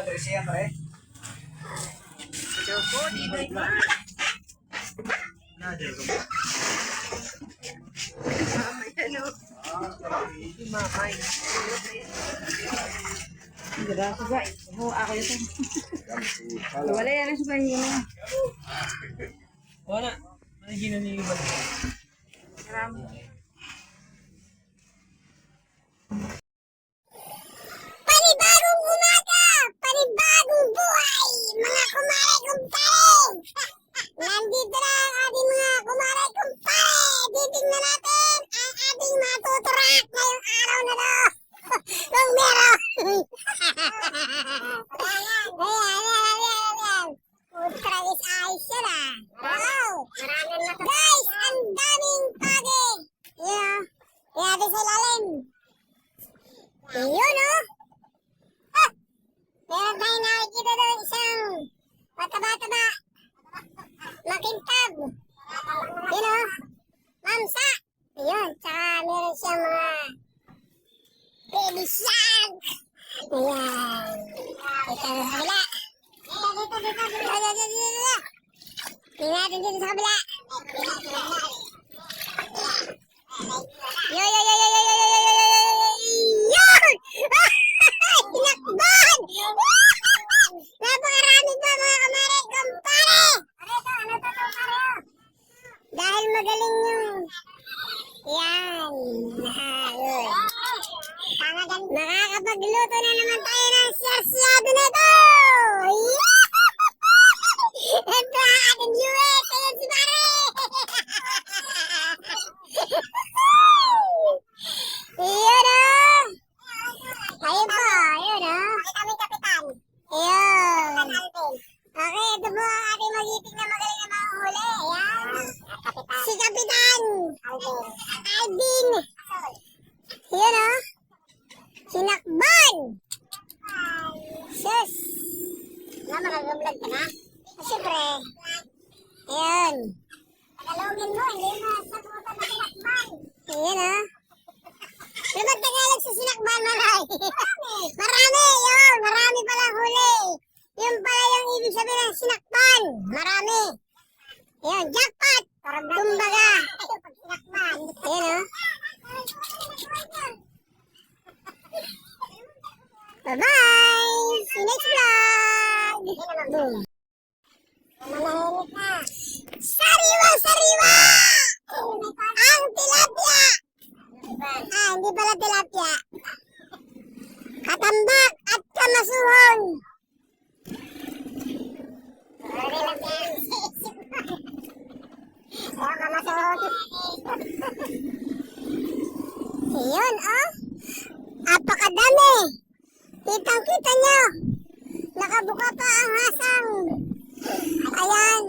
dari siya pre. Joko di ba? Mama yan o. Mama yan. Grabe guys. Ako yun. Wala yan ang suka niyo na. Wala. Ano ginani ba? Grabe. Panibagong umaga! Panibagong buhay! Mga kumaray kumpare! Nandito na ang ating mga kumaray kumpare! Titignan natin ang ating matuturak ngayong araw na to! Kung meron! Ayan. Ultra is ayos yun ah! Wow! Guys, ang daming pagi! Yun o. Yan natin sa ilalim. Yun o. Meron tayong nakikita doon isang mataba-taba. Makintab. Yun o. Mamsa. Ayun. Tsaka meron siyang mga baby shark. Ayan. Ito sa kabila. Dito. Tingnan natin dito sa kabila. Yo! Tinakban! Napakarami pa mga kamare, kumpare! Ano to, kumpare? Dahil magaling yung... Yan. Ayun. Makakapagluto na naman tayo ng siyado na to! Ito ang ating US! Ayan si pare! Iyon o! Ayun po, ayun o. Pakita mo yung kapitan. Ayun. Okay, ito po ang ating mag-ipig na magaling na manghuli. Ayan. Si Kapitan. Alvin. Ayun o. Sinakban. Sus. Makagablog ka na? Siyempre. Ayun. Tagalogin mo, hindi mo sabutan na sinakban. Ayun o. Ano ba Tagalog sa sinakban, Maray? Marami, yun. Marami palang huli. Yun pala yung ibig sabihin ng sinakban. Marami. Yun, jackpot. Kumbaga. Yun, o. Bye-bye. See you next vlog. Boom. Manahimik na. Sariwa! Ang tilapia! Hindi pala tilapia. Katambak at kamasuhon. Kamasuhon. Yun, oh. Apakadami. Kitang-kita nyo. Nakabuka pa ang hasang. Ayan.